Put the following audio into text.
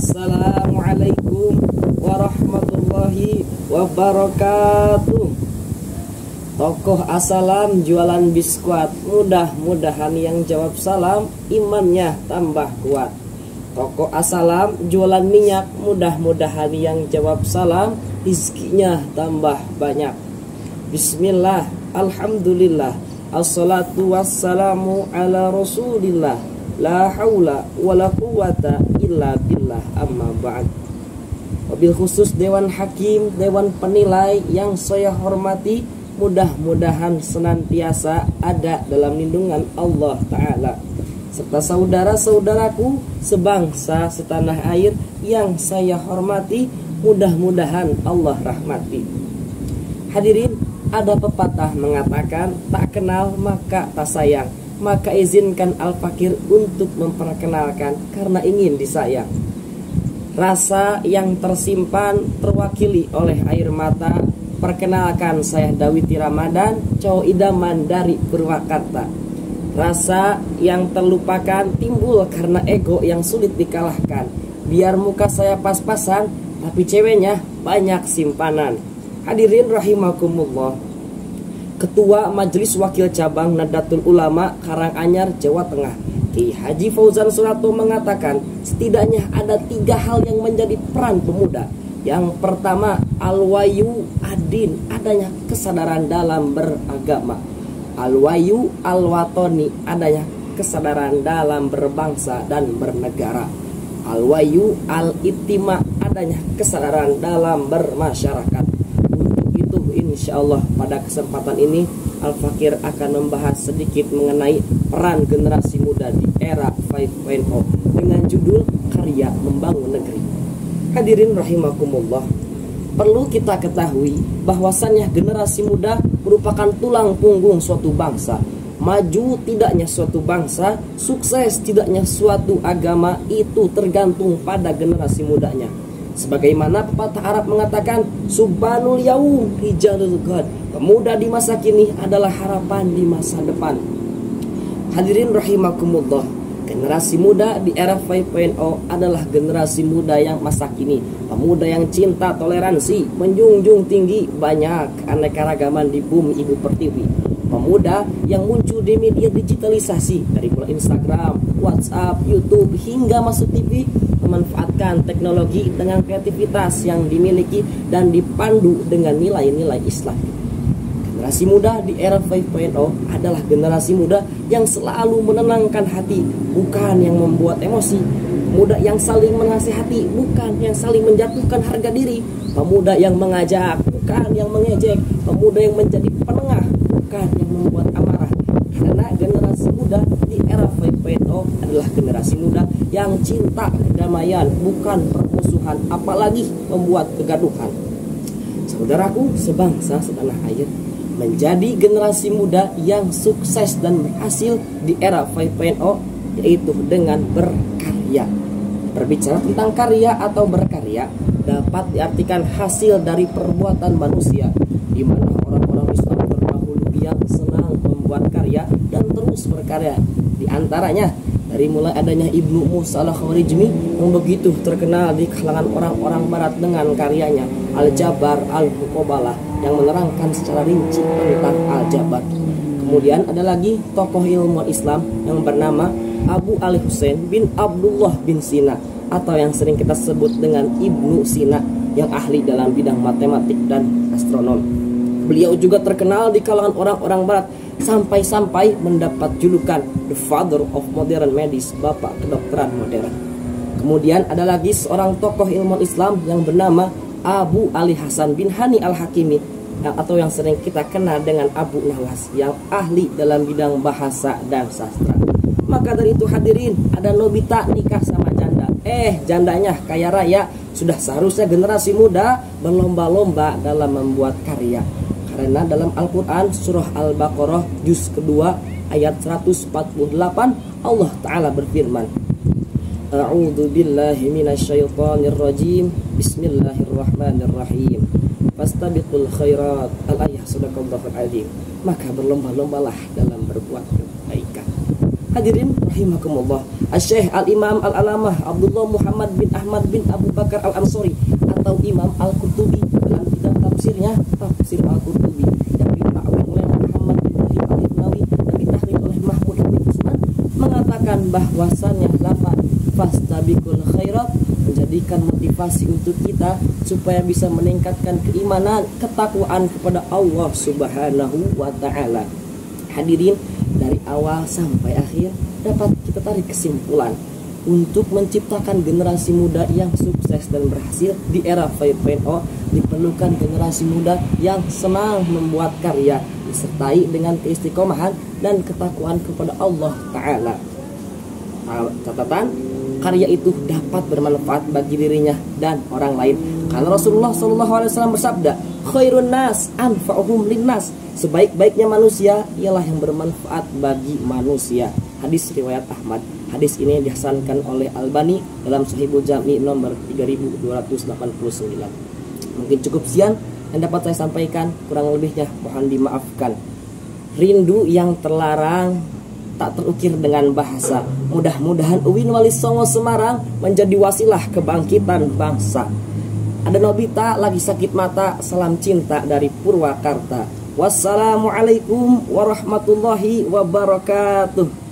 Assalamualaikum warahmatullahi wabarakatuh. Tokoh Assalam jualan biskuit, mudah-mudahan yang jawab salam imannya tambah kuat. Tokoh Assalam jualan minyak, mudah-mudahan yang jawab salam rizkinya tambah banyak. Bismillah, alhamdulillah, assalatu wassalamu ala rasulillah, la haula wala quwata illa billah, amma ba'd. Wabil khusus Dewan Hakim, Dewan Penilai yang saya hormati, mudah-mudahan senantiasa ada dalam lindungan Allah Ta'ala, serta saudara-saudaraku sebangsa setanah air yang saya hormati, mudah-mudahan Allah rahmati. Hadirin, ada pepatah mengatakan tak kenal maka tak sayang. Maka izinkan Al-Fakir untuk memperkenalkan karena ingin disayang. Rasa yang tersimpan terwakili oleh air mata. Perkenalkan, saya Dawiti Ramadan, cowok idaman dari Purwakarta. Rasa yang terlupakan timbul karena ego yang sulit dikalahkan. Biar muka saya pas-pasan, tapi ceweknya banyak simpanan. Hadirin rahimakumullah, Ketua Majelis Wakil Cabang Nahdlatul Ulama Karanganyar, Jawa Tengah, Ki Haji Fauzan Soeharto mengatakan setidaknya ada 3 hal yang menjadi peran pemuda. Yang pertama, al-wayu adin, adanya kesadaran dalam beragama. Al-wayu al-watoni, adanya kesadaran dalam berbangsa dan bernegara. Al-wayu al-itima, adanya kesadaran dalam bermasyarakat. Insyaallah pada kesempatan ini Al-Fakir akan membahas sedikit mengenai peran generasi muda di era 5.0 dengan judul Karya Membangun Negeri. Hadirin rahimakumullah, perlu kita ketahui bahwasannya generasi muda merupakan tulang punggung suatu bangsa. Maju tidaknya suatu bangsa, sukses tidaknya suatu agama, itu tergantung pada generasi mudanya. Sebagaimana pepatah Arab mengatakan, Subhanul yaum rijalul ghad, pemuda di masa kini adalah harapan di masa depan. Hadirin rahimakumullah, generasi muda di era 5.0 adalah generasi muda yang masa kini, pemuda yang cinta toleransi, menjunjung tinggi banyak keanekaragaman di bumi Ibu Pertiwi. Pemuda yang muncul di media digitalisasi dari mulai Instagram, WhatsApp, YouTube hingga masuk TV, memanfaatkan teknologi dengan kreativitas yang dimiliki dan dipandu dengan nilai-nilai Islam. Generasi muda di era 5.0 adalah generasi muda yang selalu menenangkan hati, bukan yang membuat emosi. Pemuda yang saling menasihati, bukan yang saling menjatuhkan harga diri. Pemuda yang mengajak, bukan yang mengejek. Pemuda yang menjadi penengah, bukan yang membuat amarah. Karena generasi muda di era 5.0 adalah generasi muda yang cinta kedamaian, bukan permusuhan, apalagi membuat kegaduhan. Saudaraku sebangsa setanah air, menjadi generasi muda yang sukses dan berhasil di era 5.0 yaitu dengan berkarya. Berbicara tentang karya atau berkarya dapat diartikan hasil dari perbuatan manusia, di mana orang-orang Islam terdahulu yang senang membuat karya dan terus berkarya. Di antaranya dari mulai adanya Ibnu Musa al-Khwarizmi yang begitu terkenal di kalangan orang-orang barat dengan karyanya Al-Jabar Al-Muqabalah yang menerangkan secara rinci tentang Al-Jabar. Kemudian ada lagi tokoh ilmu Islam yang bernama Abu Ali Hussein bin Abdullah bin Sina, atau yang sering kita sebut dengan Ibnu Sina, yang ahli dalam bidang matematik dan astronom. Beliau juga terkenal di kalangan orang-orang barat sampai-sampai mendapat julukan The Father of Modern Medicine, bapak kedokteran modern. Kemudian ada lagi seorang tokoh ilmu Islam yang bernama Abu Ali Hasan bin Hani Al-Hakimi, atau yang sering kita kenal dengan Abu Nawas, yang ahli dalam bidang bahasa dan sastra. Maka dari itu hadirin, ada Nobita nikah sama janda. Jandanya kaya raya. Sudah seharusnya generasi muda berlomba-lomba dalam membuat karya. Karena dalam Al-Quran surah Al-Baqarah juz kedua ayat 148 Allah Ta'ala berfirman, A'udzu billahi minasyaitonir rajim, Bismillahirrahmanirrahim, Fastabiqul khairat. Al-ayah sadaqallahul azim. Maka berlomba-lombalah dalam berbuat kebaikan. Hadirin rahimakumullah, Syekh Al-Imam Al-Alamah Abdullah Muhammad bin Ahmad bin Abu Bakar Al-Ansori atau Imam Al-Qurtubi dalam kitab tafsirnya Tafsir Al-Qurtubi yang ditakwil oleh Muhammad bin Al-Nawawi dan ditahrij oleh Mahmud bin Usman mengatakan bahwasannya lafaz fastabiqul khairat menjadikan motivasi untuk kita supaya bisa meningkatkan keimanan, ketakwaan kepada Allah Subhanahu wa taala. Hadirin, dari awal sampai akhir dapat kita tarik kesimpulan untuk menciptakan generasi muda yang sukses dan berhasil di era 5.0 diperlukan generasi muda yang senang membuat karya disertai dengan keistiqomahan dan ketakwaan kepada Allah taala. Catatan, karya itu dapat bermanfaat bagi dirinya dan orang lain. Karena Rasulullah SAW bersabda, khairun nas anfa'uhum linnas. Sebaik-baiknya manusia ialah yang bermanfaat bagi manusia. Hadis riwayat Ahmad. Hadis ini dihasankan oleh Albani dalam Sahihul Jami nomor 3289. Mungkin cukup sekian yang dapat saya sampaikan, kurang lebihnya mohon dimaafkan. Rindu yang terlarang tak terukir dengan bahasa. Mudah-mudahan Uwin Wali Songo Semarang menjadi wasilah kebangkitan bangsa. Ada Nobita lagi sakit mata, salam cinta dari Purwakarta. Wassalamualaikum warahmatullahi wabarakatuh.